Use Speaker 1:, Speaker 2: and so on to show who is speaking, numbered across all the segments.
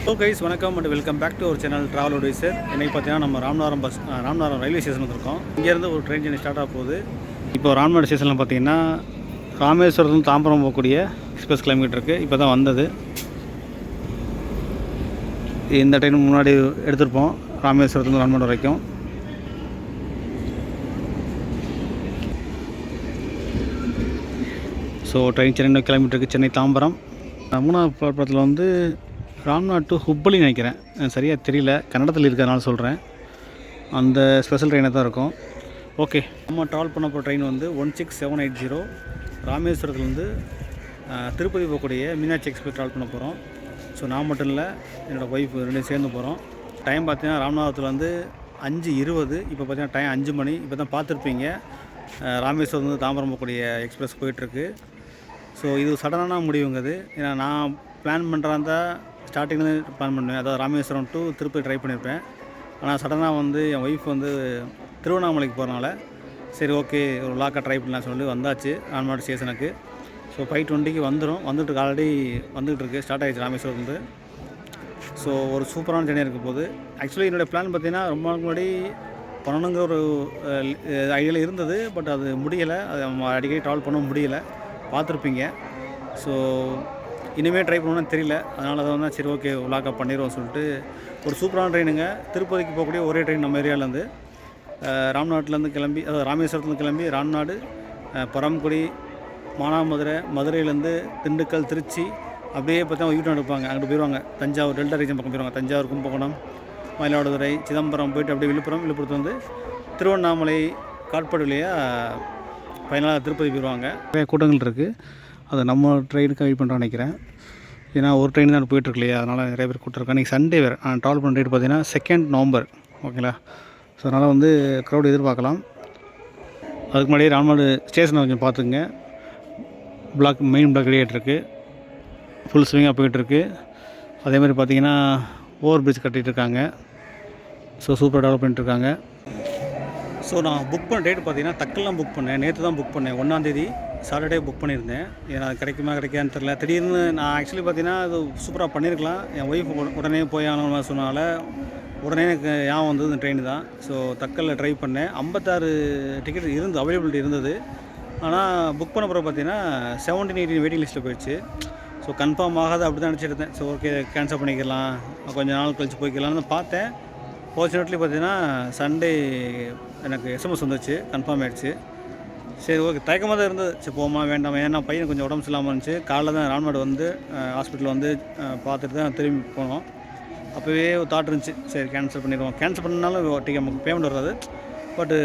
Speaker 1: Hello guys, வணக்கம் and welcome back to our channel travel adviser. இன்றைக்கி பார்த்தீங்கன்னா நம்ம ராமநாதபுரம் ரயில்வே ஸ்டேஷன் இருக்கோம். இங்கேருந்து ஒரு ட்ரெயின் ஜர்னி ஸ்டார்ட் ஆக போகுது. இப்போ ராமநாதபுரம் ஸ்டேஷனில் பார்த்தீங்கன்னா ராமேஸ்வரத்துலேருந்து தாம்பரம் போகக்கூடிய எக்ஸ்பிரஸ் கிளம்பிட்டு இருக்குது. இப்போ தான் வந்தது. இந்த ட்ரெயின் முன்னாடி எடுத்திருப்போம் ராமேஸ்வரத்துலேருந்து ராமநாதபுரம் வரைக்கும். ஸோ ட்ரெயின் சென்னை கிளம்பிட்டு இருக்குது. சென்னை தாம்பரம். மூணாவது பிளாட்பாரத்தில் வந்து ராம்நாத் டு ஹுப்பளி நினைக்கிறேன், சரியாக தெரியல, கன்னடத்தில் இருக்கிறதுனால சொல்கிறேன். அந்த ஸ்பெஷல் ட்ரெயினாக தான் இருக்கும். ஓகே, நம்ம ட்ராவல் பண்ண போகிற ட்ரெயின் வந்து 16780 ராமேஸ்வரத்துலேருந்து திருப்பதி போகக்கூடிய மீனாட்சி எக்ஸ்பிரஸ் ட்ராவல் பண்ண போகிறோம். ஸோ நான் மட்டும் இல்லை, என்னோடய ஒய்ஃப் ரெண்டும் சேர்ந்து போகிறோம். டைம் பார்த்தீங்கன்னா ராமநாதத்தில் வந்து 5:20. இப்போ பார்த்தீங்கன்னா டைம் 5 மணி. இப்போ தான் பார்த்துருப்பீங்க ராமேஸ்வரத்துலேருந்து தாம்பரம் போகக்கூடிய எக்ஸ்பிரஸ் போயிட்டுருக்கு. ஸோ இது சடனான முடிவுங்கிறது. ஏன்னா நான் பிளான் பண்ணுறாந்தா ஸ்டார்டிங்லேருந்து பிளான் பண்ணுவேன், அதாவது ராமேஸ்வரம் டு திருப்பதி ட்ரை பண்ணியிருப்பேன். ஆனால் சடனாக வந்து என் ஒய்ஃப் வந்து திருவண்ணாமலைக்கு போகிறனால சரி ஓகே ஒரு லாக்காக ட்ரை பண்ணலாம் சொல்லி வந்தாச்சு ராமநாடு ஸ்டேஷனுக்கு. ஸோ 5:20 வந்துட்டு ஆல்ரெடி வந்துகிட்டு இருக்குது, ஸ்டார்ட் ஆகிடுச்சு ராமேஸ்வரத்துலேருந்து. ஸோ ஒரு சூப்பரான ஜர்னி இருக்க போகுது. ஆக்சுவலி என்னுடைய பிளான் பார்த்தீங்கன்னா ரொம்ப நாளுக்கு முன்னாடி பண்ணணுங்கிற ஒரு ஐடியாவில் இருந்தது. பட் அது முடியலை, அது நம்ம அடிக்கடி ட்ராவல் பண்ண முடியலை, பார்த்துருப்பீங்க. ஸோ இனிமேல் ட்ரை பண்ணணும்னு தெரியல, அதனால தான் வந்து சரி ஓகே லாக்கப் பண்ணிடுவோம் சொல்லிட்டு. ஒரு சூப்பரான ட்ரெயினுங்க. திருப்பதிக்கு போகக்கூடிய ஒரே ட்ரெயின் நம்ம ஏரியாவிலேருந்து. ராம்நாட்டிலேருந்து கிளம்பி, அதாவது ராமேஸ்வரத்துலேருந்து கிளம்பி ராம்நாடு, பரமக்குடி, மானாமதுரை, மதுரையிலேருந்து திண்டுக்கல், திருச்சி, அப்படியே பார்த்தா யூட்டன் எடுப்பாங்க, அங்கிட்டு போயிடுவாங்க தஞ்சாவூர், டெல்டா ரீஜன் பக்கம் போயிடுவாங்க. தஞ்சாவூர், கும்பகோணம், மயிலாடுதுறை, சிதம்பரம் போயிட்டு அப்படியே விழுப்புரத்து வந்து திருவண்ணாமலை, காட்பாடு வழியாக ஃபைனலாக திருப்பதி போயிடுவாங்க. நிறைய கூட்டங்கள் இருக்குது. அது நம்ம ட்ரெயினுக்கு வெயிட் பண்ணுறோன்னு நினைக்கிறேன். ஏன்னா ஒரு ட்ரெயின் தான் போயிட்டுருக்கு இல்லையா, அதனால் நிறைய பேர் கூட்டிருக்காங்க. இன்றைக்கி சண்டே வேறு. ட்ராவல் பண்ணுற டேட் பார்த்தீங்கன்னா 2 நவம்பர். ஓகேங்களா? ஸோ அதனால் வந்து க்ரௌட் எதிர்பார்க்கலாம். அதுக்கு முன்னாடியே ராமநாடு ஸ்டேஷனை கொஞ்சம் பார்த்துக்குங்க. மெயின் பிளாக் ரெடி ஆகிட்டுருக்கு, ஃபுல் ஸ்விங்காக போயிட்டுருக்கு. அதேமாதிரி பார்த்திங்கன்னா ஓவர் பிரிட்ஜ் கட்டிகிட்டு இருக்காங்க. ஸோ சூப்பராக டெவலப் பண்ணிட்டுருக்காங்க. ஸோ நான் புக் பண்ண டேட் பார்த்தீங்கன்னா தக்கெல்லாம் புக் பண்ணேன், நேற்று தான் புக் பண்ணேன். 1ஆம் தேதி சாட்டர்டே புக் பண்ணியிருந்தேன். ஏன்னா அது கிடைக்கான்னு தெரில. திடீர்னு நான் ஆக்சுவலி பார்த்தீங்கன்னா அது சூப்பராக பண்ணியிருக்கலாம். என் ஒய்ஃப் உடனே போய் ஆகணும்னு சொன்னால உடனே எனக்கு ஏன் வந்தது இந்த ட்ரெயின் தான். ஸோ தக்கலில் ட்ரை பண்ணேன். 56 டிக்கெட் அவைலபிலிட்டி இருந்தது. ஆனால் புக் பண்ண பிறகு பார்த்தீங்கன்னா 17, 18 வெயிட்டிங் லிஸ்ட்டில் போயிடுச்சு. ஸோ கன்ஃபார்ம் ஆகாது அப்படி தான் நினச்சிருந்தேன். ஸோ ஓகே கேன்சல் பண்ணிக்கலாம், கொஞ்சம் நாள் கழிச்சு போய்க்கலாம்னு பார்த்தேன். ஃபார்ச்சுனேட்லி பார்த்தீங்கன்னா சண்டே எனக்கு எஸ்எம்எஸ் வந்துச்சு, கன்ஃபார்ம் ஆகிடுச்சு. சரி ஓகே, தயக்கமாக தான் இருந்தது. சரி போமா வேண்டாம், ஏன்னா பையன் கொஞ்சம் உடம்பு சரியில்லாமல் இருந்துச்சு. காலைல தான் ராம்நாடு வந்து ஹாஸ்பிட்டல் வந்து பார்த்துட்டு தான் திரும்பி போனோம். அப்போவே ஒரு தாட் இருந்துச்சு, சரி கேன்சல் பண்ணிடுவோம். கேன்சல் பண்ணாலும் நமக்கு பேமெண்ட் வராது, பட்டு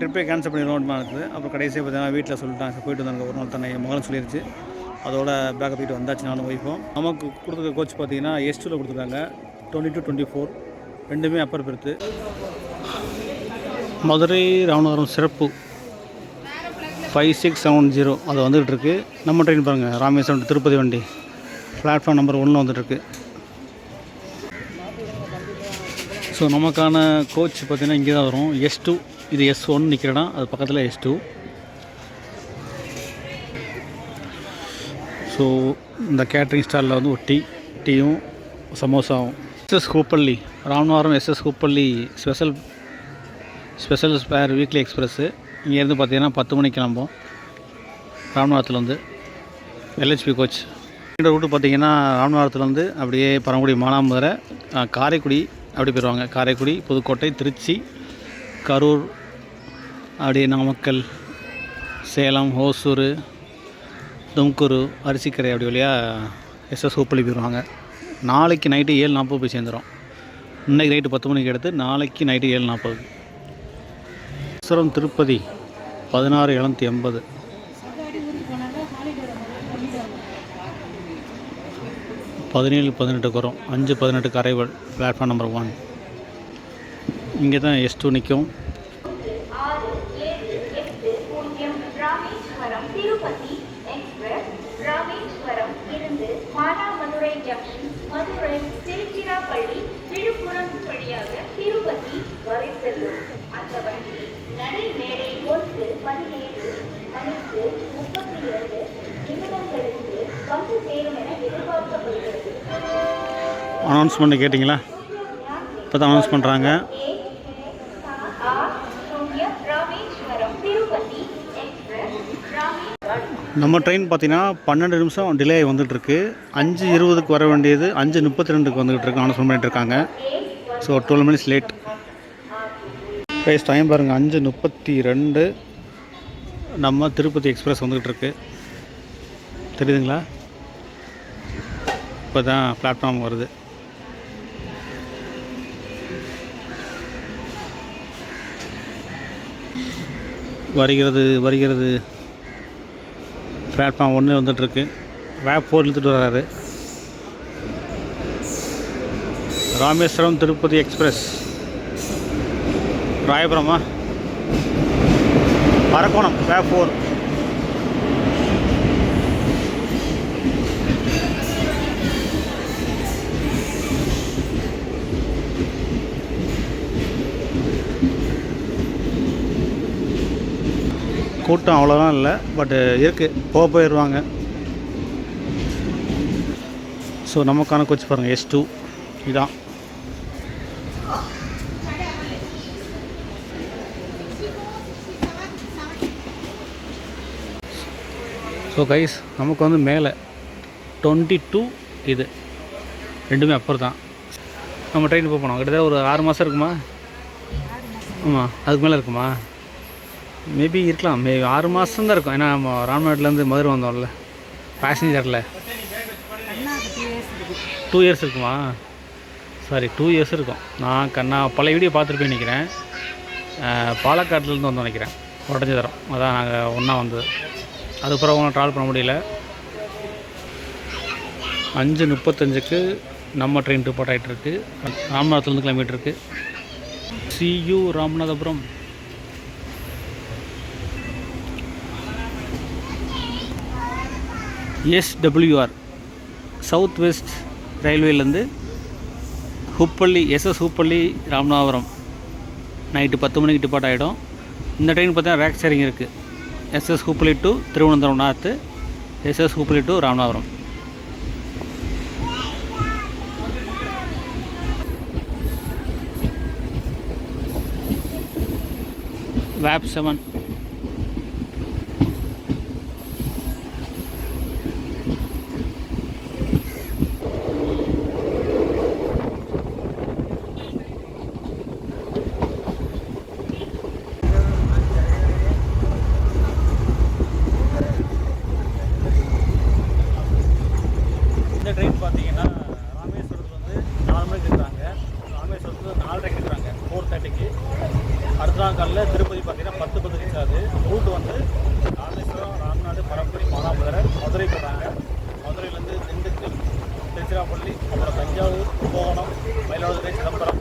Speaker 1: ட்ரிப்பே கேன்சல் பண்ணிடுவோம் இருக்குது. அப்புறம் கடைசியாக பார்த்தீங்கன்னா வீட்டில் சொல்லிட்டாங்க, போயிட்டு வந்தாங்க ஒரு நாள் தானே, என் மகன் சொல்லிடுச்சு. அதோட பேக்கை தூக்கிட்டு வந்தாச்சு நானும் ஒய்ஃபும். நமக்கு கொடுத்துருக்க கோச் பார்த்தீங்கன்னா S2 கொடுத்துருக்காங்க. 22-24 ரெண்டுமே அப்பர் பெருத்து. மதுரை ராமநாதபுரம் சிறப்பு 5670 அது வந்துகிட்ருக்கு. நம்ம ட்ரெயின் பாருங்கள், ராமேஸ்வரம் திருப்பதி வண்டி பிளாட்ஃபார்ம் நம்பர் 1 வந்துட்டுருக்கு. ஸோ நமக்கான கோச் பார்த்திங்கன்னா இங்கே தான் வரும். S2, இது S1 நிற்கிற இடம், அது பக்கத்தில் S2. ஸோ இந்த கேட்ரிங் ஸ்டாலில் வந்து ஒரு டீயும் சமோசாவும். SS Hubballi, Ramanathapuram SS Hubballi special fare weekly express. இங்கேருந்து பார்த்தீங்கன்னா 10 மணிக்கு கிளம்பும் ராமநாதத்துலேருந்து. LHP coach. இந்த ரூட்டு பார்த்தீங்கன்னா ராமநாதத்துலேருந்து அப்படியே பரமக்குடி, மானாமதுரை, காரைக்குடி அப்படி போயிடுவாங்க. காரைக்குடி, புதுக்கோட்டை, திருச்சி, கரூர், அப்படியே நாமக்கல், சேலம், ஓசூர், தும்கூர், அரிசிக்கரை அப்படி வழியாக SS ஹூப்பள்ளி போயிடுவாங்க. நாளைக்கு நைட்டு 7:40 போய் சேர்ந்துடும். இன்றைக்கி நைட்டு 10 மணிக்கு எடுத்து நாளைக்கு நைட்டு 7:40. திருப்பதி 16,780. 17-18 வரும். 5-18 அரைவல் பிளாட்ஃபார்ம் நம்பர் 1. இங்கே தான் S2 நிற்கும்.
Speaker 2: மதுரை, திருச்சிராப்பள்ளி, விழுப்புரம் வழியாக திருப்பதி வரை செல்லும் அந்த வண்டி நடைமேடை 17 மணிக்கு 32 நிமிடங்களுக்கு வந்து சேரும் என எதிர்பார்க்கப்படுகிறது.
Speaker 1: அனௌன்ஸ்மெண்ட் கேட்டிங்களா? இப்போ தான் அனௌன்ஸ் பண்ணுறாங்க. நம்ம ட்ரெயின் பார்த்தீங்கன்னா 12 நிமிஷம் டிலே வந்துட்டுருக்கு. 5:20க்கு வர வேண்டியது 5:32க்கு வந்துகிட்டு இருக்கு அனௌன்ஸ் பண்ணிட்டு இருக்காங்க. So 12 minutes late. ப்ரைஸ் டைம் பாருங்கள் 5:32. நம்ம திருப்பதி எக்ஸ்பிரஸ் வந்துகிட்டு இருக்கு. தெரியுதுங்களா? இப்போ தான் பிளாட்ஃபார்ம் வருது. வருகிறது பிளாட்ஃபார்ம் 1 வந்துட்டுருக்கு. வேப் 4 இழுத்துட்டு வர்றாரு. ராமேஸ்வரம் திருப்பதி எக்ஸ்பிரஸ். ராயபுரமா அரக்கோணம் வேப் 4. கூட்டம் அவ்வளோதான் இல்லை, பட் இருக்குது, போயிடுவாங்க. ஸோ நமக்கான கோச் பாருங்கள் S2 இதான். ஸோ கைஸ் நமக்கு வந்து மேலே 22 இது ரெண்டுமே அப்புறம் தான். நம்ம ட்ரெயின் போனோம் கிட்டத்தட்ட ஒரு 6 மாதம் இருக்குமா? ஆமாம், அதுக்கு மேலே இருக்குமா? மேபி இருக்கலாம். 6 மாதம் தான் இருக்கும். ஏன்னா நம்ம ராம்நாட்லேருந்து மதுரை வந்தோம்ல பேசஞ்சரில். 2 இயர்ஸ் இருக்குமா? சாரி 2 இயர்ஸ் இருக்கும். நான் பழைய வீடியோ பார்த்துருப்பேன் நினைக்கிறேன். பாலக்காட்டிலேருந்து வந்து நினைக்கிறேன் உடஞ்சி தரோம். அதான் நாங்கள் ஒன்றா வந்தது. அதுக்கப்புறம் அவங்க ட்ராவல் பண்ண முடியல. 5:35க்கு நம்ம ட்ரெயின் ரிப்போர்ட் ஆகிட்டுருக்கு. ராமநாதத்துலேருந்து கிளம்பிட்டுருக்கு. CU Ramanathapuram. SWR south west ரயில்வேலேருந்து ஹுப்பள்ளி ஹுப்பள்ளி ராமநாதபுரம் நைட்டு 10 மணிக்கு டிபார்ட் ஆகிடும். இந்த ட்ரெயின் பார்த்தீங்கன்னா ரேக் ஷேரிங் இருக்குது. SS Hubballi to Thiruvananthapuram north, SS Hubballi to Ramanathapuram. வேப் 7. இந்த ட்ரெயின் பார்த்தீங்கன்னா ராமேஸ்வரத்தில் வந்து 4 மணிக்கு இருக்கிறாங்க. ராமேஸ்வரத்தில் 4:30 இருக்கிறாங்க 4:30க்கு. அடுத்த நாள் காலையில் திருப்பதி பார்த்தீங்கன்னா 10:10 இருக்காது. ரூட் வந்து ராமேஸ்வரம், ராம்நாடு, பரம்பரை, மானாமதுரை, மதுரை போகிறாங்க. மதுரையிலேருந்து திண்டுக்கல், திருச்சிராப்பள்ளி, அப்புறம் தஞ்சாவூர், கும்பகோணம், மயிலாடுதுறை, சிதம்பரம்,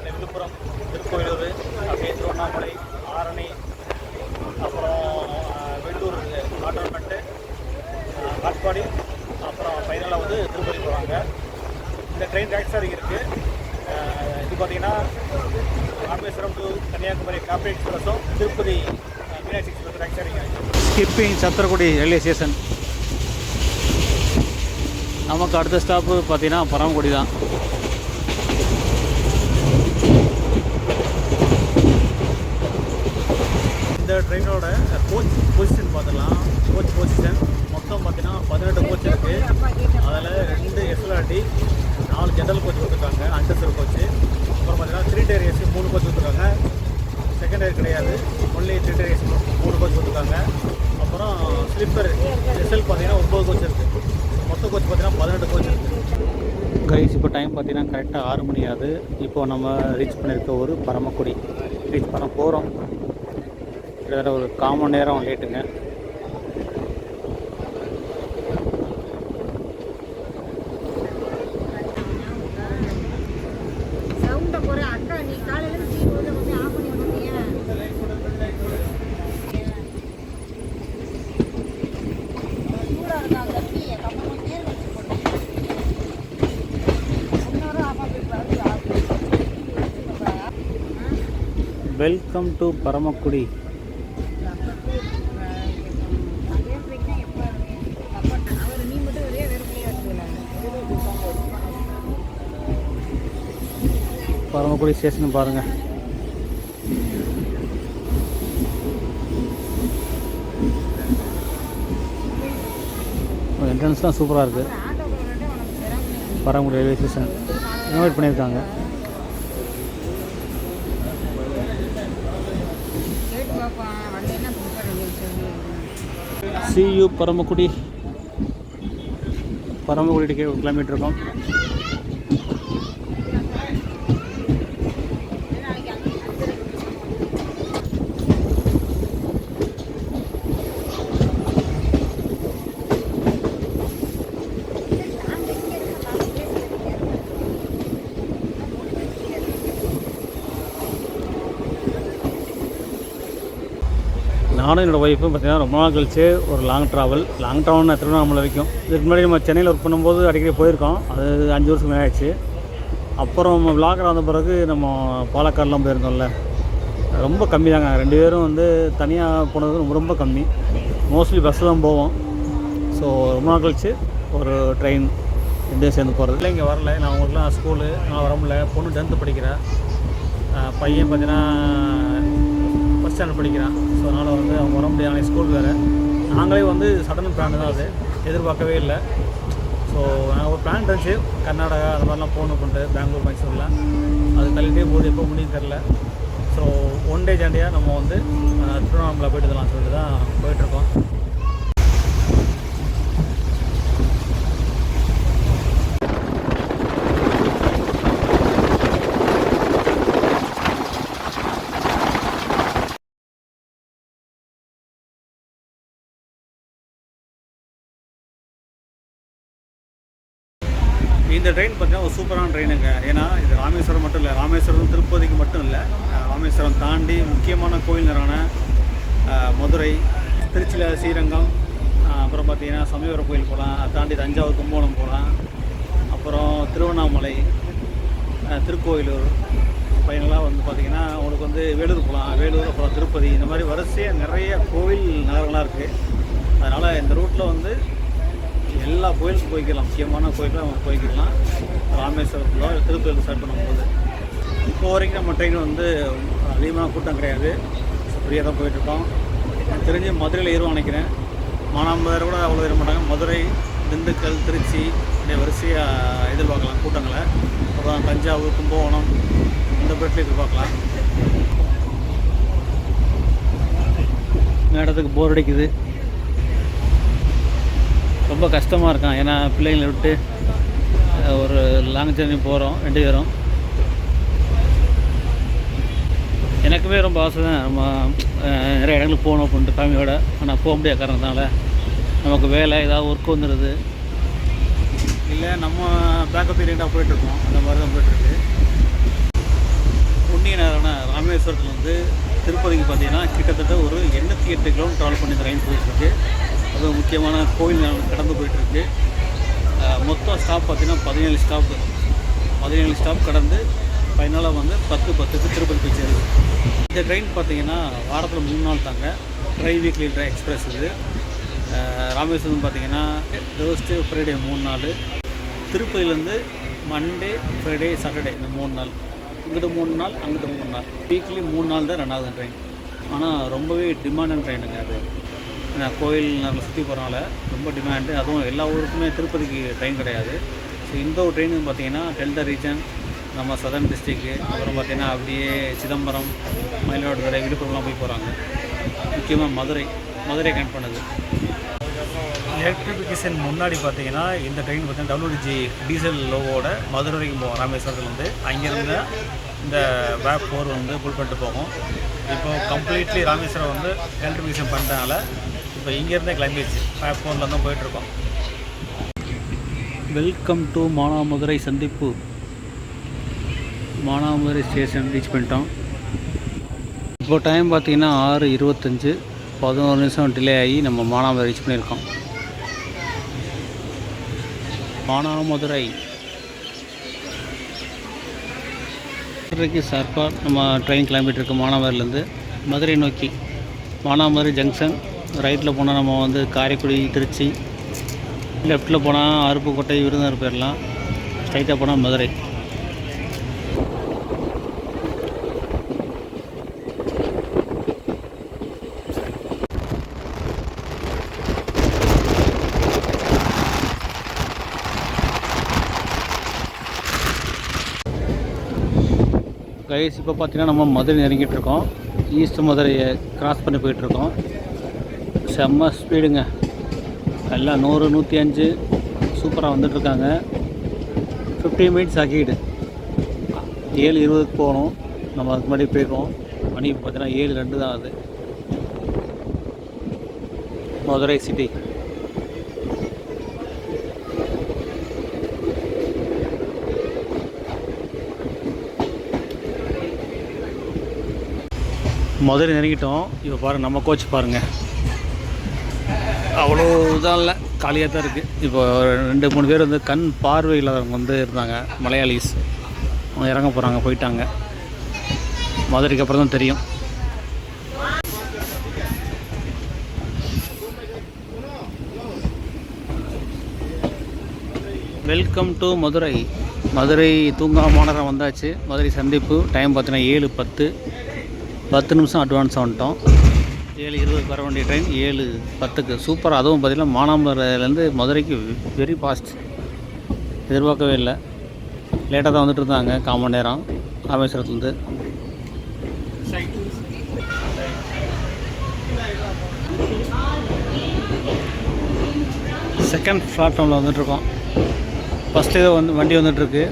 Speaker 1: விழுப்புரம், திருக்கோயிலூர், அப்படியே திருவண்ணாமலை, ஆரணி, அப்புறம் வெள்ளூர், காட்டோர்மெண்ட்டு, காட்பாடி, அப்புறம் ஃபைனலாக வந்து திருப்பதி போகிறாங்க. இந்த ட்ரெயின் ரேக் ஷேரிங் இருக்குது. இது பார்த்தீங்கன்னா ராமேஸ்வரம் டு கன்னியாகுமரி காப்பி எக்ஸ்பிரஸும் Tirupati Meenakshi express rake sharing இருக்குது. Skipping Sathirakudi railway station. நமக்கு அடுத்த ஸ்டாப்பு பார்த்தீங்கன்னா பரமக்குடி தான். இந்த ட்ரெயினோட கோச் பொசிஷன் பார்த்துக்கலாம். கோச் பொசிஷன் மொத்தம் பார்த்தீங்கன்னா 18 கோச் இருக்குது. அதில் 2 SLRT, 4 ஜென்ரல் கோச் கொடுத்துருக்காங்க, அண்டர்சர் கோச்சு. அப்புறம் பார்த்தீங்கன்னா 3 டயர் AC 3 கோச் கொடுத்துருக்காங்க. செகண்ட் டயர் கிடையாது, ஒன்லி 3 டயர் AC 3 கோச் கொடுத்துருக்காங்க. அப்புறம் ஸ்லீப்பர் SL பார்த்தீங்கன்னா 9 கோச் இருக்குது. மொத்த கோச் பார்த்தீங்கன்னா 18 கோச் இருக்குது. கைஸ் இப்போ டைம் பார்த்தீங்கன்னா கரெக்டாக 6 மணி ஆகுது. இப்போது நம்ம ரீச் பண்ணியிருக்க ஒரு பரமக்குடி ரீச் பண்ண போகிறோம். கிட்டத்தட்ட ஒரு 1/4 மணி நேரம் லேட்டுங்க. Welcome to Paramakudi. Paramakudi station பாருங்கள். என்ட்ரன்ஸ்லாம் சூப்பராக இருக்குது. பரமக்குடி ரயில்வே ஸ்டேஷன் இன்வைட் பண்ணியிருக்காங்க. சியூ பரமக்குடி டிக்கெட் கிலோமீட்டர் இருக்கும். நானும் என்னோடய ஒய்ஃபும் பார்த்திங்கன்னா ரொம்ப நாள் கழிச்சு ஒரு லாங் ட்ராவல்னா திருவண்ணாமலை வரைக்கும். இதுக்கு முன்னாடி நம்ம சென்னையில் ஒர்க் பண்ணும்போது அடிக்கடி போயிருக்கோம். அது 5 வருஷத்துக்கு மேலே ஆயிடுச்சு. அப்புறம் நம்ம விளாகர் வந்த பிறகு நம்ம பாலக்காடுலாம் போயிருந்தோம்ல, ரொம்ப கம்மி தாங்க. 2 பேரும் வந்து தனியாக போனது ரொம்ப கம்மி. மோஸ்ட்லி பஸ்ஸில் தான் போவோம். ஸோ ரொம்ப நாள் கழிச்சு ஒரு ட்ரெயின் 2 பேரும் சேர்ந்து போகிறது. இல்லை இங்கே வரல, நான் அவங்களுக்குலாம் ஸ்கூலு, நான் வர முடியல. பொண்ணு 10th படிக்கிறேன், பையன் பார்த்தீங்கன்னா ஃபஸ்ட் ஸ்டாண்டர்ட் படிக்கிறான். ஸோ அதனால் வந்து அவங்க வர முடியாது, ஸ்கூல் வேறு. நாங்களே வந்து சடன் பிளான் தான், அது எதிர்பார்க்கவே இல்லை. ஸோ நாங்கள் ஒரு பிளான் இருந்துச்சு, கர்நாடகா அந்த மாதிரிலாம் போகணும் பண்ணிட்டு, பெங்களூர் மைசூரில். அது தள்ளிட்டே போகுது, எப்போ முடியும் தெரில. ஸோ ஒன் டே ஜாண்டியாக நம்ம வந்து திருவண்ணாமலை போய்ட்டுலாம் சொல்லிட்டு தான் போயிட்டுருக்கோம். இந்த ட்ரெயின் பார்த்தீங்கன்னா ஒரு சூப்பரான ட்ரெயினுங்க. ஏன்னா இது ராமேஸ்வரம் மட்டும் இல்லை, ராமேஸ்வரம் திருப்பதிக்கு மட்டும் இல்லை, ராமேஸ்வரம் தாண்டி முக்கியமான கோயில்களான மதுரை, திருச்சியில் ஸ்ரீரங்கம், அப்புறம் பார்த்திங்கன்னா சமயபுரம் கோயில் போகலாம். அதை தாண்டி தஞ்சாவூர் கும்பகோணம் போகலாம். அப்புறம் திருவண்ணாமலை, திருக்கோயிலூர், பையனெல்லாம் வந்து பார்த்திங்கன்னா உங்களுக்கு வந்து வேலூர் போகலாம். வேலூர், அப்புறம் திருப்பதி, இந்த மாதிரி வரிசையாக நிறைய கோவில் நகரங்களாக இருக்குது. அதனால் இந்த ரூட்டில் வந்து எல்லா கோயிலுக்கும் போய்க்கலாம், முக்கியமான கோயிலுக்கும் நம்ம போய்க்கலாம். ராமேஸ்வரத்தில் திருப்பதியில் ஸ்டார்ட் பண்ணும்போது இப்போ வரைக்கும் நம்ம ட்ரெயின் வந்து அதிகமான கூட்டம் கிடையாது, ஃப்ரீயாக தான் போயிட்டுருக்கோம். எனக்கு தெரிஞ்சு மதுரையில் ஏறும் நினைக்கிறேன். மானாமதுரை கூட அவ்வளோ ஏற மாட்டாங்க. மதுரை, திண்டுக்கல், திருச்சி இப்படியே வரிசையாக எதிர்பார்க்கலாம் கூட்டங்களை. அப்புறம் தஞ்சாவூர், கும்பகோணம் இந்த பேட்டில் எதிர்பார்க்கலாம். இடத்துக்கு போர் அடிக்குது, ரொம்ப கஷ்டமாக இருக்கான். ஏன்னா பிள்ளைங்களை விட்டு ஒரு லாங் ஜர்னி போகிறோம் 2 பேரும். எனக்குமே ரொம்ப ஆசை தான், நம்ம நிறைய இடங்களுக்கு போகணும் அப்படின்ட்டு ஃபேமிலியோட. ஆனால் போக முடியாத காரணத்தினால நமக்கு வேலை ஏதாவது ஒர்க் வந்துடுது, இல்லை நம்ம பேக்கப் பீரியடாக போயிட்டுருக்கோம். அந்த மாதிரி தான் போய்ட்டுருக்கு. புண்ணிய நேரம்னா ராமேஸ்வரத்தில் வந்து திருப்பதிக்கு பார்த்திங்கன்னா கிட்டத்தட்ட ஒரு 88 கிலோமீட்டர் ட்ராவல் பண்ணி ட்ரெயின் போயிட்டுருக்கு. அது முக்கியமான கோயில் கடந்து போயிட்டுருக்கு. மொத்தம் ஸ்டாப் பார்த்திங்கன்னா 17 ஸ்டாப் கடந்து ஃபைனலாக வந்து 10:10க்கு திருப்பதி போய் சேருது. இந்த ட்ரெயின் பார்த்திங்கன்னா வாரத்தில் 3 நாள் தாங்க. வீக்லி எக்ஸ்பிரஸ் இது. ராமேஸ்வரம் பார்த்திங்கன்னா தேர்ஸ்டே, ஃப்ரைடே 3 நாள். திருப்பதியிலேருந்து மண்டே, ஃப்ரைடே, சாட்டர்டே இந்த 3 நாள். இங்கிட்ட 3 நாள், அங்கிட்ட 3 நாள். வீக்லி 3 நாள் தான் 2வது ட்ரெயின். ஆனால் ரொம்பவே டிமாண்டான ட்ரெயினுங்க அது. ஏன்னா கோயில் நாங்கள் சுற்றி போகிறனால ரொம்ப டிமாண்டு. அதுவும் எல்லா ஊருக்குமே திருப்பதிக்கு ட்ரெயின் கிடையாது. ஸோ இந்த ஒரு ட்ரெயின் பார்த்திங்கன்னா டெல்டா ரீஜன், நம்ம சதர்ன் டிஸ்ட்ரிக்கு, அப்புறம் பார்த்திங்கன்னா அப்படியே சிதம்பரம், மயிலாடுதுறை, விழுப்புரம்லாம் போய் போகிறாங்க. முக்கியமாக மதுரை கனெக்ட் பண்ணுது. எலக்ட்ரிஃபிகேஷன் முன்னாடி பார்த்திங்கன்னா இந்த ட்ரெயின் பார்த்திங்கன்னா WDG டீசல் லோவோட மதுரை வரைக்கும் போகும். ராமேஸ்வரத்துலேருந்து அங்கேருந்து இந்த வேப் 4 வந்து புல் பண்ணிட்டு போகும். இப்போது கம்ப்ளீட்லி ராமேஸ்வரம் வந்து எலக்ட்ரிஃபிகேஷன் பண்ணுறதுனால இப்போ இங்கேருந்தே கிளம்பிடுச்சு. வேப் 4ல் தான் போயிட்டுருக்கோம். வெல்கம் டு மானாமதுரை சந்திப்பு. மானாமதுரை ஸ்டேஷன் ரீச் பண்ணிட்டோம். இப்போ டைம் பார்த்திங்கன்னா 6:25, 11 நிமிஷம் டிலே ஆகி நம்ம மானாமதுரை ரீச் பண்ணியிருக்கோம். மானாமதுரை சார்பாக நம்ம ட்ரெயின் கிளம்பிட்டு இருக்கோம். மானாமதுரையிலேருந்து மதுரை நோக்கி. மானாமதுரை ஜங்ஷன் ரைட்டில் போனால் நம்ம வந்து காரைக்குடி, திருச்சி, லெஃப்ட்டில் போனால் அருப்புக்கோட்டை, விருதுநகர் போயிடலாம். ஸ்ட்ரைட்டாக போனால் மதுரை. கைஸ் இப்போ பார்த்தீங்கன்னா நம்ம மதுரை நெருங்கிட்டு இருக்கோம். ஈஸ்ட் மதுரையை கிராஸ் பண்ணி போயிட்டுருக்கோம். செம்ம ஸ்பீடுங்க, எல்லாம் 100 105 சூப்பராக வந்துட்டுருக்காங்க. 15 மினிட்ஸ் ஆக்கிடு 7:20 போகணும். நம்ம அதுக்கு முன்னாடி போயிடுவோம். மணி பார்த்தீங்கன்னா 7:02 தான் ஆகுது. மதுரை சிட்டி மதுரை நெருங்கிட்டோம். இப்போ பாருங்கள், நம்ம கோச் பாருங்கள், அவ்வளோ இதாக இல்லை, காலியாக தான் இருக்குது. இப்போ 2-3 பேர் வந்து கண் பார்வை இல்லாதவங்க வந்து இருந்தாங்க, மலையாளிஸ். அவங்க இறங்க போகிறாங்க, போயிட்டாங்க. மதுரைக்கு அப்புறம் தான் தெரியும். Welcome to Madurai. மதுரை தூங்கா மாநகரம் வந்தாச்சு. மதுரை சந்திப்பு. டைம் பார்த்தீங்கன்னா 7:10. 10 நிமிஷம் அட்வான்ஸாக வந்துட்டோம். 7:20 வர வேண்டிய ட்ரெயின் 7:10க்கு. சூப்பராக. அதுவும் பார்த்திங்கன்னா மானாமதுரையிலேருந்து மதுரைக்கு வெரி ஃபாஸ்ட். எதிர்பார்க்கவே இல்லை. லேட்டாக தான் வந்துட்டு இருந்தாங்க, 1/4 மணி நேரம் ராமேஸ்வரத்துலேருந்து. செகண்ட் பிளாட்ஃபார்மில் வந்துட்டுருக்கோம். ஃபஸ்ட்டு ஏதோ வண்டி வந்துட்டுருக்கு.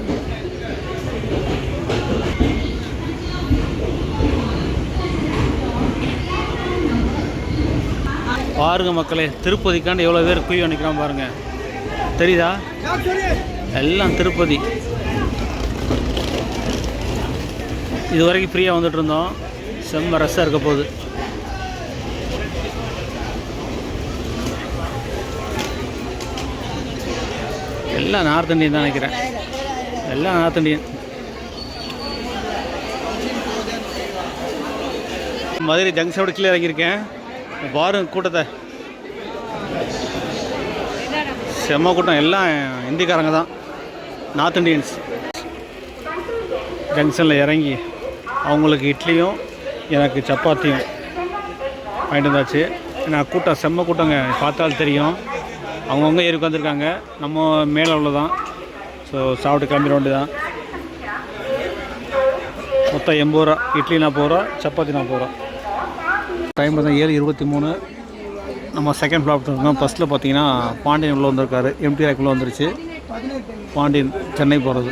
Speaker 1: பாருங்க மக்களே, திருப்பதிக்காண்டு எவ்வளோ பேர் குய் நிற்கிறான் பாருங்கள், தெரியுதா? எல்லாம் திருப்பதி. இது வரைக்கும் ஃப்ரீயாக வந்துட்டு இருந்தோம். செம்ம ரஷ்ஷாக இருக்க போகுது. எல்லாம் நார்த் இண்டியன் தான் நினைக்கிறேன். எல்லாம் நார்த் இண்டியன். மதுரை ஜங்ஷனோட கீழே இறங்கியிருக்கேன். பாருங்க கூட்டத்தை, செம்ம கூட்டம். எல்லாம் இந்திக்காரங்க தான், நார்த் இண்டியன்ஸ். ஜங்ஷனில் இறங்கி அவங்களுக்கு இட்லியும் எனக்கு சப்பாத்தியும் வாங்கிட்டு வந்தாச்சு. நான் கூட்டம் செம்ம கூட்டங்க, பார்த்தாலும் தெரியும். அவங்கவுங்க ஏறி உட்காந்துருக்காங்க. நம்ம மேலே உள்ளதான். ஸோ சாப்பிட்டு கிளம்பிட வேண்டியதான். மொத்தம் 80 ரூபா. இட்லி 40 ரூபா, சப்பாத்தி 40 ரூபா. டைம் பார்த்தா 7:23. நம்ம செகண்ட் ஃப்ளாப் இருக்கோம். ஃபஸ்ட்டில் பார்த்தீங்கன்னா பாண்டியன் உள்ளே வந்திருக்காரு. எம்டி ராக்குள்ளே வந்துருச்சு. பாண்டியன் சென்னை போகிறது.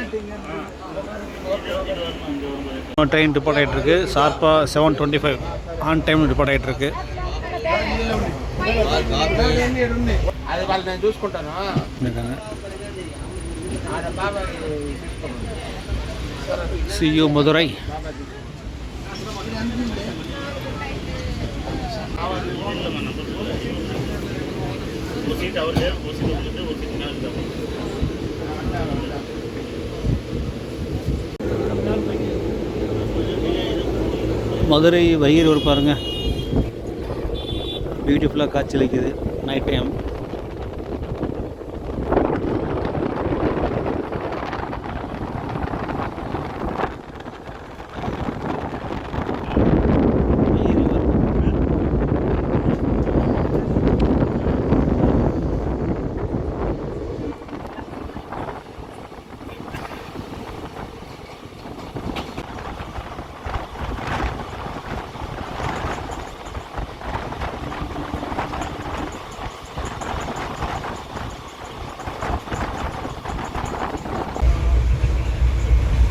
Speaker 1: ட்ரெயின் டிபார்ட் ஆகிட்டுருக்கு. ஷார்ப்பாக 7:25 ஆன் டைம் டிபார்ட் ஆகிட்டுருக்கு. சியூ மதுரை. மதுரை வைகை ஒரு பாருங்க, பியூட்டிஃபுல்லாக காட்சியளிக்குது நைட் டைம்.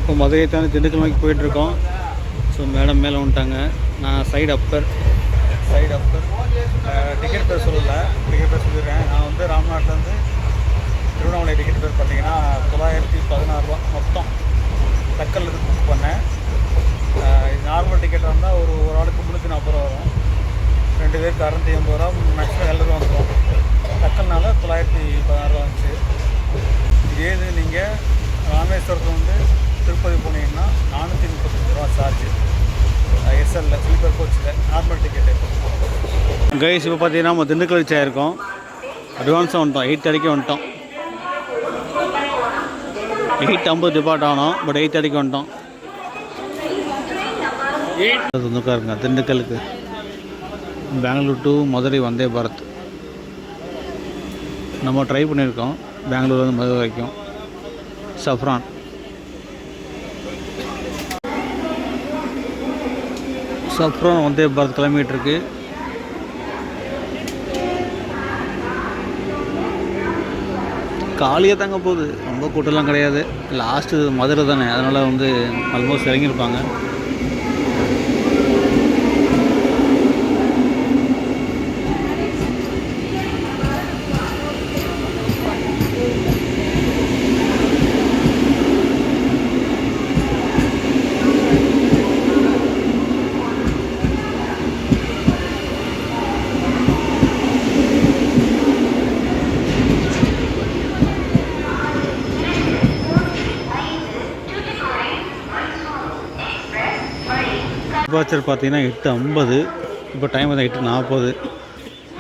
Speaker 1: இப்போ மதுரையை தானே திண்டுக்கல் நோக்கி போயிட்டுருக்கோம். ஸோ மேடம் மேலே வந்துட்டாங்க. நான் சைடு அப்பர். டிக்கெட் பேர் சொல்லலை, டிக்கெட் பேர் சொல்லிடுறேன். நான் வந்து ராம்நாட்லேருந்து திருவண்ணாமலை டிக்கெட் பேர் பார்த்தீங்கன்னா 916 ரூபா மொத்தம். தக்கல் புக் பண்ணேன். நார்மல் டிக்கெட்டாக இருந்தால் ஒரு ஆளுக்கு 340 ரூபா வரும். 2 பேருக்கு 680 ரூபா, மேக்ஸிமம் எல்லாரும் வந்துடும். தக்கல்னால 916 ரூபா வந்துச்சு. இதே இது நீங்கள் ராமேஸ்வரத்தில் வந்து திருப்பதி போனீங்கன்னா 435 ரூபா சார்ஜ். எஸ்எல்ல ஸ்லீப்பர் கோச்சில் நார்மல் டிக்கெட்டு. கைஸ் இப்போ பார்த்தீங்கன்னா நம்ம திண்டுக்கல் ரீச் ஆகிருக்கோம். அட்வான்ஸாக வந்துட்டோம். 8:30 வந்துட்டோம். 8:50 டிபார்ட் ஆனோம். பட் 8:30 வந்துட்டோம். வந்துருக்காருங்க திண்டுக்கலுக்கு. பெங்களூர் டு மதுரை வந்தே பாரத் நம்ம ட்ரை பண்ணியிருக்கோம். பெங்களூர்லேருந்து மதுரை வரைக்கும். சஃப்ரான் அப்புறம் வந்தே பாரத் கிளம்பிகிட்டு இருக்கு. காலியாக தாங்க போகுது, ரொம்ப கூட்டம்லாம் கிடையாது. லாஸ்ட்டு மதுரை தானே, அதனால் வந்து ஆல்மோஸ்ட் இறங்கியிருப்பாங்க. டிபார்ச்சர் பார்த்தீங்கன்னா 8:50, இப்போ டைம் வந்து 8:40.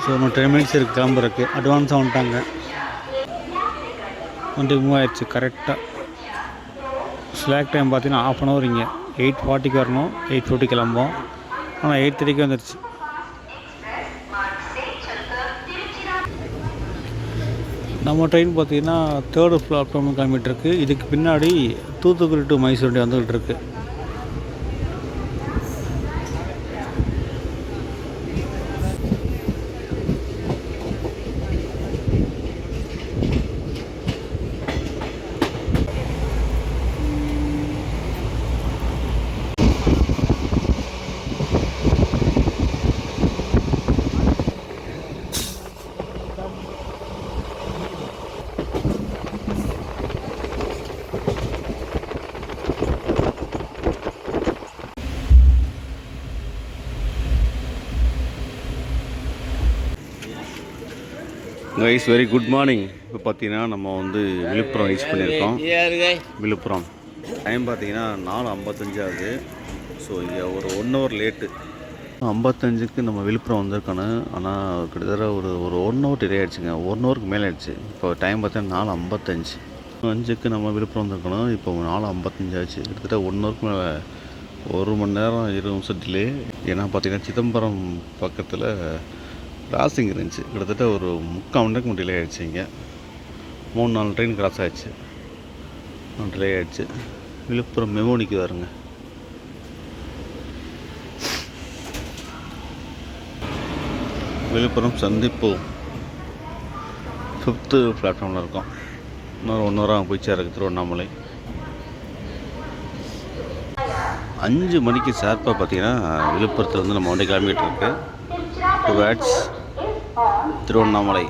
Speaker 1: ஸோ இன்னும் 10 மினிட்ஸ் இருக்குது கிளம்புறதுக்கு. அட்வான்ஸாக வந்துட்டாங்க, வண்டி மூவ் ஆயிடுச்சு கரெக்டாக. ஸ்லாக் டைம் பார்த்தீங்கன்னா 1/2 hour. இங்கே 8:40 வரணும், 8:50 கிளம்போம். ஆனால் 8:30 வந்துடுச்சு. நம்ம ட்ரெயின் பார்த்தீங்கன்னா 3rd பிளாட்ஃபார்ம் கிளம்பிகிட்ருக்கு. இதுக்கு பின்னாடி தூத்துக்குடி டு மைசூர் வண்டி வந்துக்கிட்டு இருக்கு. Guys, very good morning. இப்போ பார்த்தீங்கன்னா நம்ம வந்து விழுப்புரம் ரீச் பண்ணியிருக்கோம். விழுப்புரம் டைம் பார்த்தீங்கன்னா 4:55 ஆகுது. ஸோ இங்கே ஒரு 1 hour லேட்டு. 55க்கு நம்ம விழுப்புரம் வந்திருக்கணும். ஆனால் கிட்டத்தட்ட ஒரு 1 hour டிலே ஆகிடுச்சுங்க. 1 hourக்கு மேலே ஆகிடுச்சு. இப்போ டைம் பார்த்தீங்கன்னா 4:55. 5க்கு நம்ம விழுப்புரம் வந்திருக்கணும். இப்போ 4:55 ஆச்சு. கிட்டத்தட்ட 1 hourக்கு மேலே, 1 மணி நேரம் 20 நிமிஷம் டிலே. ஏன்னா பார்த்தீங்கன்னா சிதம்பரம் பக்கத்தில் கிராசிங் இருந்துச்சு. கிட்டத்தட்ட ஒரு 3/4 மணி நேரத்துக்கு டிலே ஆகிடுச்சு. இங்கே 3-4 ட்ரெயின் கிராஸ் ஆகிடுச்சு, டிலே ஆகிடுச்சு. விழுப்புரம் மெமோனிக்கு வருங்க. விழுப்புரம் சந்திப்பு 5th பிளாட்ஃபார்மில் இருக்கோம். இன்னொரு 1 hour போய் சேருக்கு திருவண்ணாமலை. 5 மணிக்கு ஷார்ப்பாக பார்த்தீங்கன்னா விழுப்புரத்தில் வந்து நம்ம வண்டி கிளம்பிகிட்டு இருக்கு டுவர்ட்ஸ் திருவண்ணாமலை.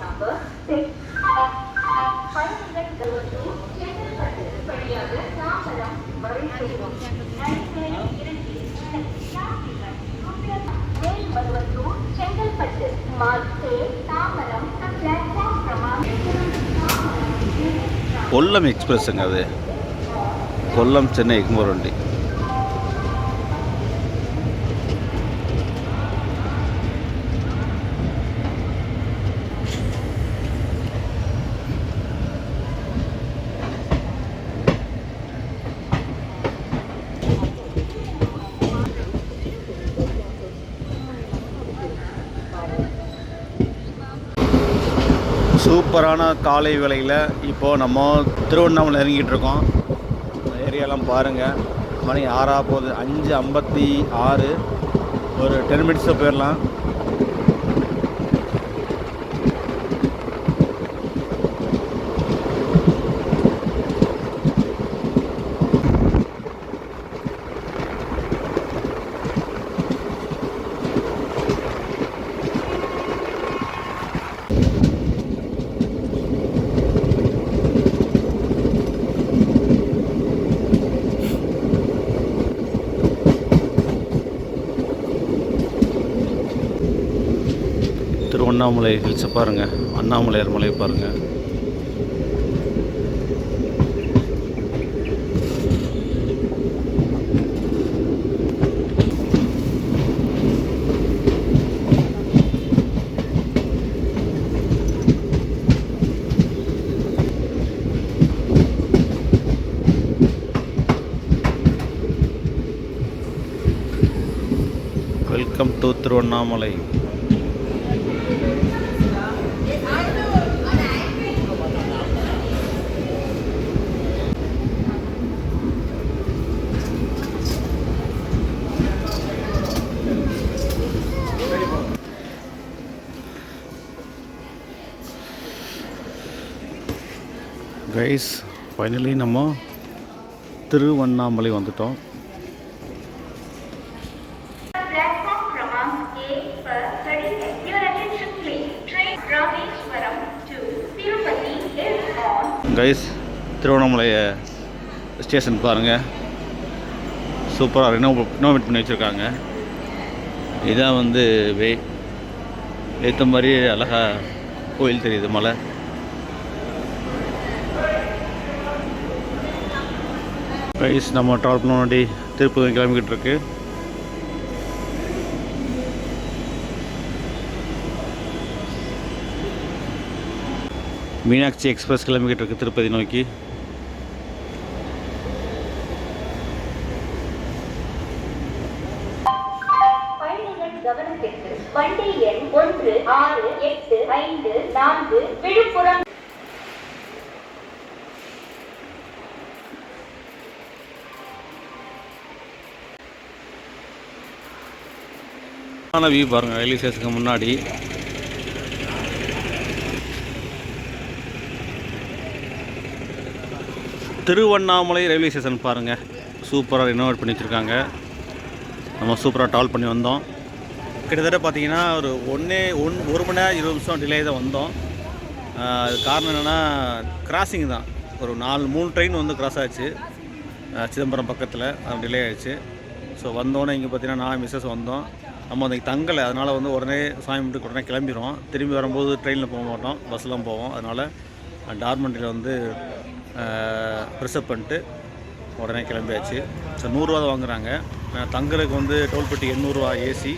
Speaker 1: கொல்லம் எக்ஸ்பிரஸ்ங்க அது. கொல்லம் சென்னை எக்மோர் வண்டி. சூப்பரான காலை வேளையில் இப்போது நம்ம திருவண்ணாமலை இறங்கிட்டு இருக்கோம். ஏரியாலாம் பாருங்கள். மணி 6 போகுது. 5:56. ஒரு 10 மினிட்ஸில் போயிடலாம். திருவண்ணாமலை ஹில்ஸை பாருங்கள், அண்ணாமலையார் மலையை பாருங்கள். Welcome to Tiruvannamalai. Guys finally நம்ம திருவண்ணாமலை வந்துட்டோம்.
Speaker 2: Platform Cramank A पर खड़ी है. Your attention please. Train Rameswaram to Tirupati is on.
Speaker 1: Guys Tiruvannamalai station பாருங்கள், சூப்பராக ரினோவேட் பண்ணி வச்சுருக்காங்க. இதான் வந்து ஏற்ற மாதிரி அழகாக கோயில் தெரியுது, மலை. கைஸ் நம்ம ட்ராவல் பண்ண முன்னாடி திருப்பதி கிளம்பிக்கிட்டு இருக்கு. மீனாட்சி எக்ஸ்பிரஸ் கிளம்பிக்கிட்டு இருக்கு திருப்பதி நோக்கி.
Speaker 2: கவனத்திற்கு வண்டி எண் 1685 விழுப்புரம்.
Speaker 1: வியூ பாருங்கள் ரயில்வே ஸ்டேஷனுக்கு முன்னாடி. திருவண்ணாமலை ரயில்வே ஸ்டேஷன் பாருங்கள், சூப்பராக ரினோவேட் பண்ணி வச்சுருக்காங்க. நம்ம சூப்பராக ட்ராவல் பண்ணி வந்தோம். கிட்டத்தட்ட பார்த்தீங்கன்னா ஒரு 1 மணி நேரம் 20 நிமிஷம் டிலே தான் வந்தோம். அது காரணம் என்னென்னா கிராசிங் தான். ஒரு 3 ட்ரெயின் வந்து கிராஸ் ஆச்சு சிதம்பரம் பக்கத்தில், அது டிலே ஆகிடுச்சு. ஸோ வந்தோடனே இங்கே பார்த்தீங்கன்னா நான் மிஸ்ஸஸ் வந்தோம். நம்ம அன்றைக்கி தங்கலை, அதனால் வந்து உடனே சாமி கும்பிட்டு உடனே கிளம்பிடுவோம். திரும்பி வரும்போது ட்ரெயினில் போக மாட்டோம், பஸ்ஸில் போவோம். அதனால் டார்மெண்ட்டில் வந்து ரிசர்வ் பண்ணிட்டு உடனே கிளம்பியாச்சு. ஸோ 100 ரூபா தான் வாங்குறாங்க. தங்குறதுக்கு வந்து டோல்பட்டி 800 ரூபா ஏசி.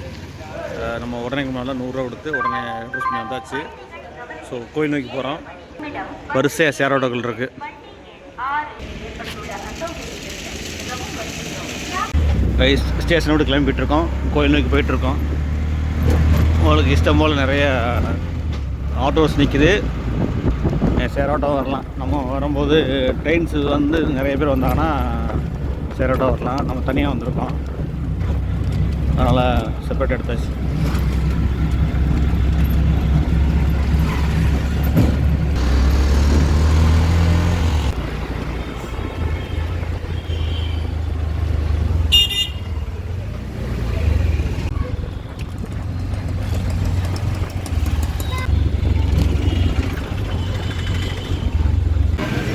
Speaker 1: நம்ம உடனே முன்னால் 100 ரூபா கொடுத்து உடனே யூஸ் பண்ணி வந்தாச்சு. ஸோ கோயில் நோக்கி போகிறோம். வரிசையாக சேரோட்டங்கள் இருக்குது. கைஸ் ஸ்டேஷனை விட்டு கிளம்பிட்டுருக்கோம், கோயில் நோக்கி போயிட்டுருக்கோம். உங்களுக்கு இஷ்டம் போல் நிறைய ஆட்டோஸ் நிற்கிது, ஷேர் ஆட்டோ வரலாம். நம்ம வரும்போது ட்ரெயின்ஸு வந்து நிறைய பேர் வந்தாங்கன்னா ஷேர் ஆட்டோ வரலாம். நம்ம தனியாக வந்திருக்கோம், அதனால் செப்பரேட் எடுத்தாச்சு.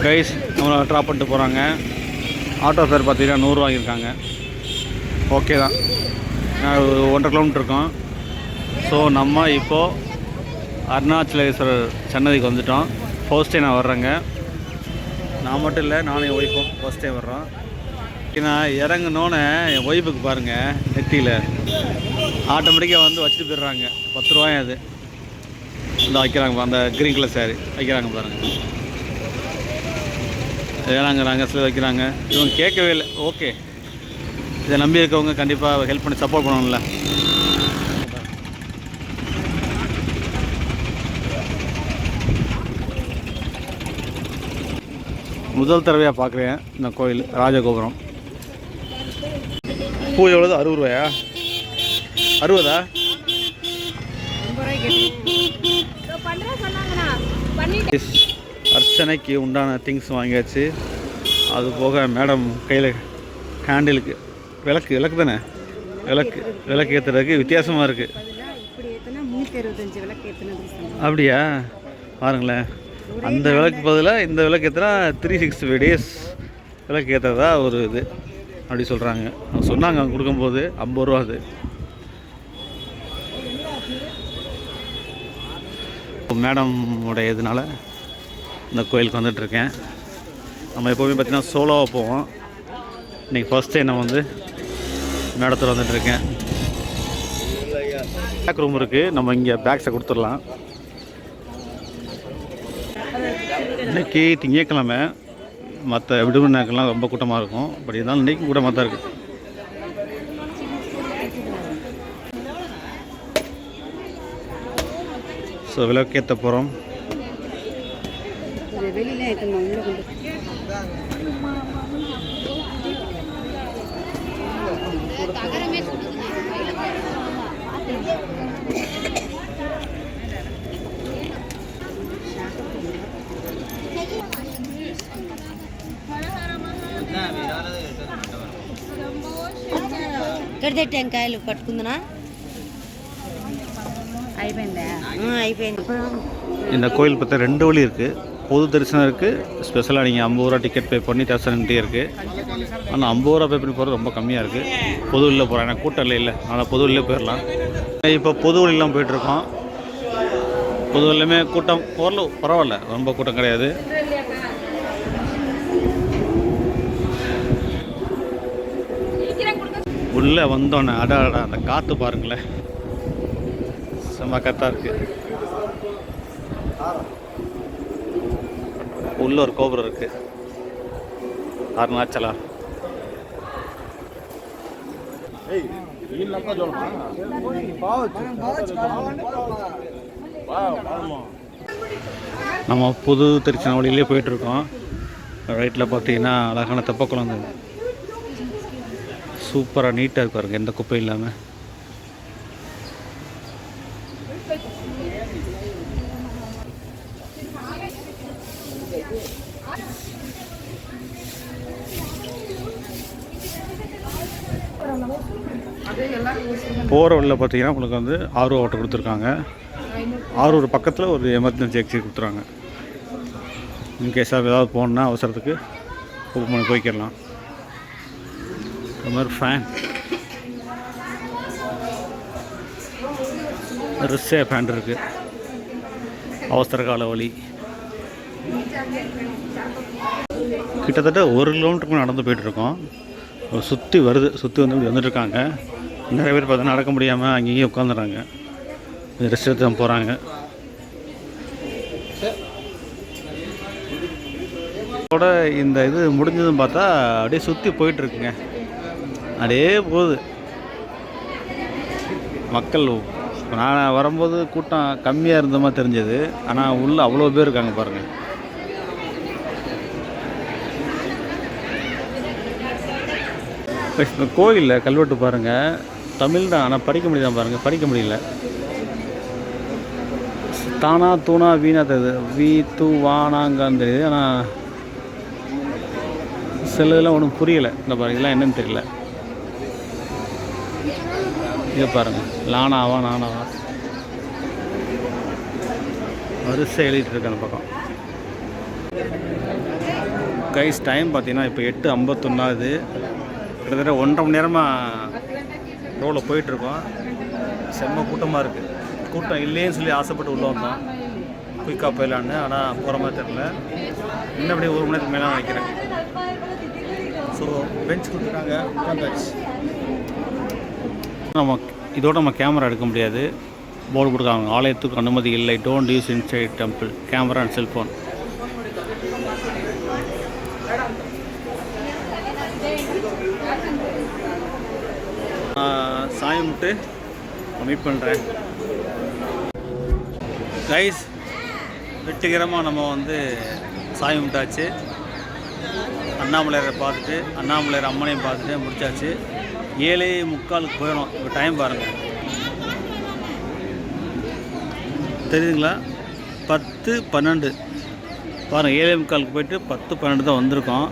Speaker 1: கைஸ் நம்மளை ட்ராப் பண்ணிட்டு போகிறாங்க. ஆட்டோ ஃபேர் பார்த்தீங்கன்னா 100 வாங்கியிருக்காங்க. ஓகே தான், ஒரு 1.5 கிலோமீட்டர் இருக்கோம். ஸோ நம்ம இப்போது அருணாச்சலேஸ்வரர் சன்னதிக்கு வந்துவிட்டோம். ஃபர்ஸ்ட் டைம் நான் வர்றேங்க. நான் மட்டும் இல்லை, நானும் என் ஒய்ஃபும் ஃபர்ஸ்ட் டைம் வர்றோம். நான் இறங்கினோன்னே என் ஒய்ஃபுக்கு பாருங்கள், நெத்தியில் ஆட்டோமேட்டிக்காக வந்து வச்சுட்டு போயிடுறாங்க. 10 ரூபாய் அது இந்த வைக்கிறாங்க. அந்த க்ரீன் கலர் சாரி வைக்கிறாங்க பாருங்கள், ஏழாங்கிறாங்க, சில வைக்கிறாங்க. இவங்க கேட்கவே இல்லை. ஓகே, இதை நம்பி இருக்கவங்க கண்டிப்பாக ஹெல்ப் பண்ணி சப்போர்ட் பண்ணணும்ல. முதல் தடவையாக பார்க்குறேன் இந்த கோயில், ராஜகோபுரம். பூ எவ்வளோ? 60 ரூபாயா? 60? அர்ச்சனைக்கு உண்டான திங்ஸ் வாங்கியாச்சு. அது போக மேடம் கையில் ஹேண்டிலுக்கு விளக்கு தானே, விளக்கு ஏற்றுறதுக்கு வித்தியாசமாக இருக்குது. அப்படியா? பாருங்களேன், அந்த விளக்கு பதிலாக இந்த விளக்கு ஏற்றுனா 365 days விளக்கு ஏற்றுறதா ஒரு இது அப்படி சொல்கிறாங்க. சொன்னாங்க அவங்க கொடுக்கும்போது 50 ரூபா. அது மேடமுடைய இதனால் இந்த கோயிலுக்கு வந்துட்டுருக்கேன். நம்ம எப்போவுமே பார்த்திங்கன்னா சோலோவாக போவோம். இன்றைக்கி ஃபர்ஸ்ட் டைம் நான் வந்து மேடத்தில் வந்துட்டுருக்கேன். பேக் ரூம் இருக்குது, நம்ம இங்கே பேக்ஸை கொடுத்துடலாம். இன்றைக்கி திங்கட்கிழமை, மற்ற விடுமுறை நாட்கள்லாம் ரொம்ப கூட்டமாக இருக்கும். பட் இருந்தாலும் இன்றைக்கும் கூட்டமாக தான் இருக்குது. ஸோ விளக்கேற்ற போகிறோம்.
Speaker 3: కొబ్బరి టెంకాయలు పట్టుకుందనా అయిపోయిందా అయిపోయింది.
Speaker 1: இந்த கோயில் பற்றி 2 வழி இருக்குது. பொது தரிசனம் இருக்குது, ஸ்பெஷலாக நீங்கள் 50 ரூபா டிக்கெட் பே பண்ணி தரிசனம்கிட்டே இருக்குது. ஆனால் 50 ரூபா பே பண்ணி போகிறது ரொம்ப கம்மியாக இருக்குது. பொது வழியில் போகிறேன், ஏன்னா கூட்டம் இல்லை அதனால் பொது வழியில் போயிடலாம். இப்போ பொது வழியெலாம் போயிட்டுருக்கோம். பொது வழியுமே கூட்டம் ஓரளவு பரவாயில்ல, ரொம்ப கூட்டம் கிடையாது. உள்ளே வந்தோன்னே அடா அந்த காற்று பாருங்களேன், செம்ம காத்தாக இருக்குது. உள்ள ஒரு கோபுரம் இருக்குது, அருணாச்சலா. நம்ம புது திருச்சினாவளியிலே போயிட்டுருக்கோம். ரைட்டில் பார்த்தீங்கன்னா அழகான தெப்பக்குளம் சூப்பராக நீட்டாக இருக்காருங்க, எந்த குப்பையும் இல்லாமல். போகிற வழியில் பார்த்தீங்கன்னா உங்களுக்கு வந்து ஆர்வ ஓட்டை கொடுத்துருக்காங்க. ஆரூர் பக்கத்தில் ஒரு எமர்ஜென்சி எக்ஸிட் கொடுத்துருவாங்க. இன்கேஸாக ஏதாவது போகணுன்னா அவசரத்துக்கு புக் பண்ணி போய்க்கிடலாம். அது மாதிரி ஃபேன் ரிஸ்ஸே ஃபேன் இருக்குது, அவசர கால வழி. கிட்டத்தட்ட 1 கிலோமீட்டருக்கு நடந்து போயிட்டுருக்கோம். சுற்றி வருது, சுற்றி வந்து இப்படி வந்துட்டுருக்காங்க. நிறைய பேர் பார்த்தா நடக்க முடியாமல் அங்கேயும் உட்காந்துறாங்க, ரெஸ்ட் எடுத்து தான் போகிறாங்க. இதோட இந்த இது முடிஞ்சதுன்னு பார்த்தா அப்படியே சுற்றி போயிட்டுருக்குங்க, அப்படியே போகுது. மக்கள் நான் வரும்போது கூட்டம் கம்மியாக இருந்த மாதிரி தெரிஞ்சது, ஆனால் உள்ளே அவ்வளோ பேர் இருக்காங்க பாருங்கள். இந்த கோயிலில் கல்வெட்டு பாருங்கள், தமிழ் தான், ஆனால் படிக்க முடியுதான் பாருங்கள், படிக்க முடியல. தானா தூணா வீணா தருது, வீ தூ வானாங்கான்னு தெரியுது, ஆனால் சில இதெல்லாம் ஒன்றும் புரியலை. இந்த பாருங்க, இதெல்லாம் என்னன்னு தெரியல. இதை பாருங்கள், லானாவா நானாவா வரிசை எழுதிட்டுருக்கு அந்த பக்கம். கைஸ் டைம் பார்த்தீங்கன்னா இப்போ 8:51 ஆகுது. கிட்டத்தட்ட 1.5 மணி நேரமாக ரோடில் போயிட்டுருக்கோம். செம்ம கூட்டமாக இருக்குது. கூட்டம் இல்லைன்னு சொல்லி ஆசைப்பட்டு உள்ளே வந்தோம், குயிக்காக போயிடலான்னு. ஆனால் போகிற மாதிரி தெரியல. இன்னும் அப்படியே 1 மணி நேரத்துக்கு மேலே நினைக்கிறேன். ஸோ பெஞ்ச் கொடுத்துட்டாங்க, உட்காந்தாச்சு. இதோட நம்ம கேமரா எடுக்க முடியாது, போர்டு கொடுக்காங்க, ஆலயத்துக்கு அனுமதி இல்லை, don't use inside temple camera and cellphone. சாமி கும்பிட்டு மீட் பண்ணுறேன். கைஸ் வெற்றிகரமாக நம்ம வந்து சாமி கும்பிட்டாச்சு. அண்ணாமலையரை பார்த்துட்டு, அண்ணாமலையர் அம்மனையும் பார்த்துட்டு முடிச்சாச்சு. 7:45 போயிடும். இப்போ டைம் பாருங்கள், தெரியுதுங்களா? 10:12 பாருங்கள். 7:45 போயிட்டு 10:12 தான் வந்திருக்கோம்.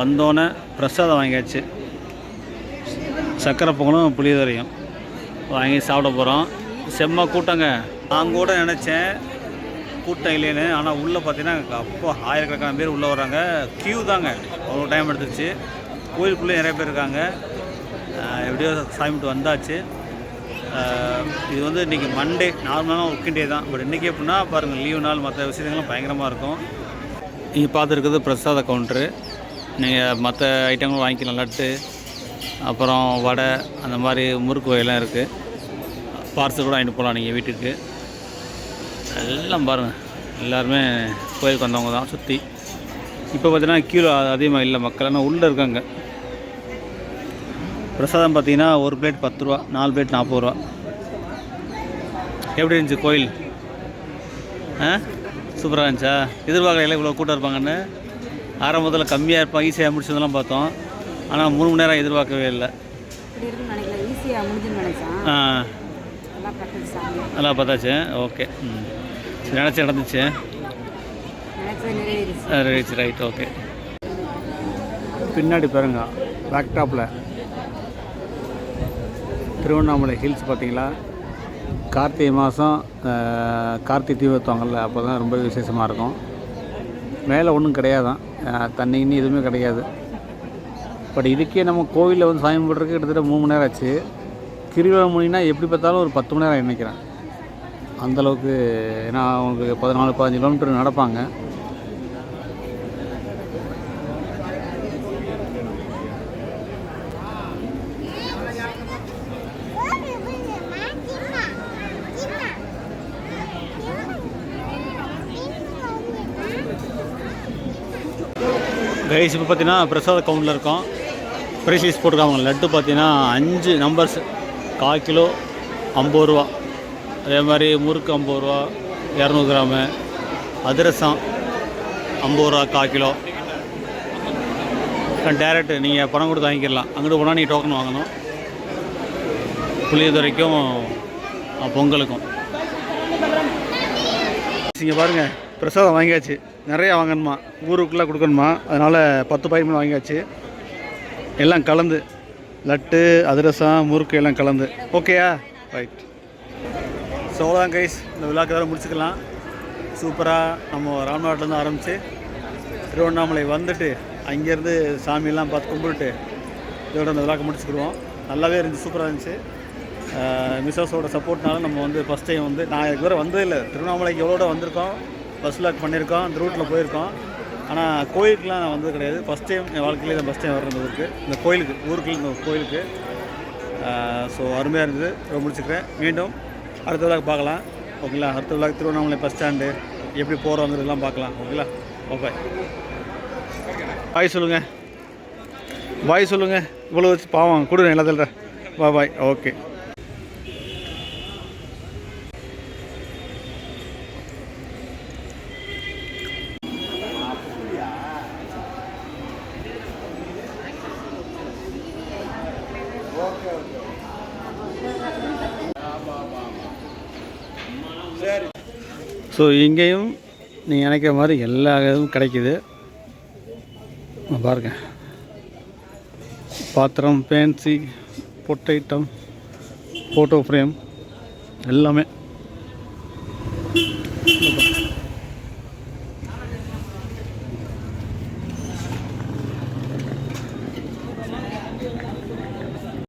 Speaker 1: வந்தோடனே பிரசாதம் வாங்கியாச்சு, சக்கரை பொங்கலும் புளியோதரையும் வாங்கி சாப்பிட போகிறோம். செம்ம கூட்டங்க. நான் கூட நினச்சேன் கூட்டம் இல்லைன்னு, ஆனால் உள்ளே பார்த்தீங்கன்னா அப்போ ஆயிரக்கணக்கான பேர் உள்ளே வர்றாங்க. க்யூ தாங்க, அவ்வளோ டைம் எடுத்துச்சு. கோயிலுக்குள்ளே நிறைய பேர் இருக்காங்க. எப்படியோ சாமிட்டு வந்தாச்சு. இது வந்து இன்றைக்கி மண்டே, நார்மலான ஒர்க்கிங் டே தான். பட் இன்றைக்கி எப்படின்னா பாருங்கள், லீவு நாள், மற்ற விஷயங்கள்லாம் பயங்கரமாக இருக்கும். நீங்கள் பார்த்துருக்குறது பிரசாத கவுண்ட்ரு. நீங்கள் மற்ற ஐட்டங்களும் வாங்கிக்கலாம், லட்டு, அப்புறம் வடை, அந்த மாதிரி முறுக்கு வகையெல்லாம் இருக்குது. பார்சல் கூட வாங்கிட்டு போகலாம் நீங்கள் வீட்டுக்கு. எல்லாம் பாருங்கள், எல்லாருமே கோயிலுக்கு வந்தவங்க தான் சுற்றி. இப்போ பார்த்தீங்கன்னா கியூ அதிகமாக இல்லை, மக்கள் ஆனால் உள்ளே இருக்காங்க. பிரசாதம் பார்த்தீங்கன்னா ஒரு பிளேட் 10 ரூபா, 4 பிளேட் 40 ரூபா. எப்படி இருந்துச்சு கோயில்? சூப்பராக இருந்துச்சா? எதிர்பார்க்கல இவ்வளோ கூட்டம் இருப்பாங்கன்னு. ஆரம்பத்தில் கம்மியாக இருப்பாங்க, ஈஸியாக முடிச்சதெல்லாம் பார்த்தோம். ஆனால் 3 மணி நேரம் எதிர்பார்க்கவே இல்லை. நல்லா பார்த்தாச்சு. ஓகே, நினச்சி நடந்துச்சு. Right, okay. பின்னாடி பாருங்க, பேக் டாப்பில் திருவண்ணாமலை ஹில்ஸ் பார்த்தீங்களா, கார்த்திகை மாதம் கார்த்திகை தீபத்துவாங்கல்ல, அப்போ தான் ரொம்ப விசேஷமாக இருக்கும். மேலே ஒன்றும் கிடையாதான், தண்ணி இன்னும் எதுவுமே கிடையாது. பட் இதுக்கே நம்ம கோவிலில் வந்து சாமி கும்பிட்றதுக்கு கிட்டத்தட்ட 3 மணி நேரம் ஆச்சு. கிரிவலம் முடினா எப்படி பார்த்தாலும் ஒரு 10 மணி நேரம் நினைக்கிறேன். அந்தளவுக்கு, ஏன்னா அவங்களுக்கு 14-15 கிலோமீட்டர் நடப்பாங்க. கைஸ் இப்போ பார்த்தீங்கன்னா பிரசாத கவுண்டில் இருக்கோம். ப்ரைஸ் லிஸ்ட் போட்டிருக்காங்க. லட்டு பார்த்தீங்கன்னா 5 நம்பர்ஸ், 1/4 கிலோ 50 ரூபா. அதே மாதிரி முறுக்கு 50 ரூபா 200 கிராமு. அதிரசம் 50 ரூபா 1/4 கிலோ. டேரெக்ட் நீங்கள் பணம் கொடுத்து வாங்கிக்கலாம். அங்கிட்டு போனால் நீங்கள் டோக்கன் வாங்கணும். புளியதுரைக்கும் பொங்கலுக்கும். இங்கே பாருங்கள், பிரசாதம் வாங்கியாச்சு. நிறையா வாங்கணுமா, ஊருக்குள்ளே கொடுக்கணுமா, அதனால் 10 பாக்கெட் மேலே வாங்கியாச்சு. எல்லாம் கலந்து, லட்டு அதிரசம் முறுக்கு எல்லாம் கலந்து. ஓகேயா? ரைட். ஸோ அவ்வளோதான் கைஸ், இந்த விழாக்கு வேறு முடிச்சுக்கலாம். சூப்பராக நம்ம ராம்நாட்டிலேருந்து ஆரம்பித்து திருவண்ணாமலை வந்துட்டு அங்கேருந்து சாமியெல்லாம் பார்த்து கும்பிட்டுட்டு இதோட அந்த விழாக்கு முடிச்சுக்கிடுவோம். நல்லாவே இருந்துச்சு, சூப்பராக இருந்துச்சு. மிஸ்ஸஸோட சப்போர்ட்னால நம்ம வந்து ஃபஸ்ட் டைம் வந்து, நான் இதுக்கு வேறு வந்ததே இல்லை. திருவண்ணாமலைக்கு எவ்வளோட வந்திருக்கோம், பஸ் விளாக் பண்ணியிருக்கோம், இந்த ரூட்டில் போயிருக்கோம். ஆனால் கோயிலுக்குலாம் நான் வந்தது கிடையாது. ஃபஸ்ட் டைம் என் வாழ்க்கையிலே தான் ஃபஸ்ட் டைம் வர்ற இந்த ஊருக்கு, இந்த கோயிலுக்கு, ஊருக்குள்ள இந்த கோயிலுக்கு. ஸோ அருமையாக இருந்தது. ரொம்ப முடிச்சுக்கிறேன். மீண்டும் அடுத்த விழாக்கு பார்க்கலாம். ஓகேங்களா? அடுத்த விழாக்கு திருவண்ணாமலை பஸ் ஸ்டாண்டு எப்படி போகிறோங்கிறதுலாம் பார்க்கலாம். ஓகேங்களா? ஓகே, பாய் சொல்லுங்கள், பாய் சொல்லுங்கள். இவ்வளோ வச்சு பாவம் கொடுங்க எல்லாத்தில். பாய். ஓகே. ஸோ இங்கேயும் நீங்கள் நினைக்கிற மாதிரி எல்லா இதுவும் கிடைக்கிது. பாருங்க, பாத்திரம், ஃபேன்சி, பொட்டை ஐட்டம், ஃபோட்டோ ஃப்ரேம் எல்லாமே.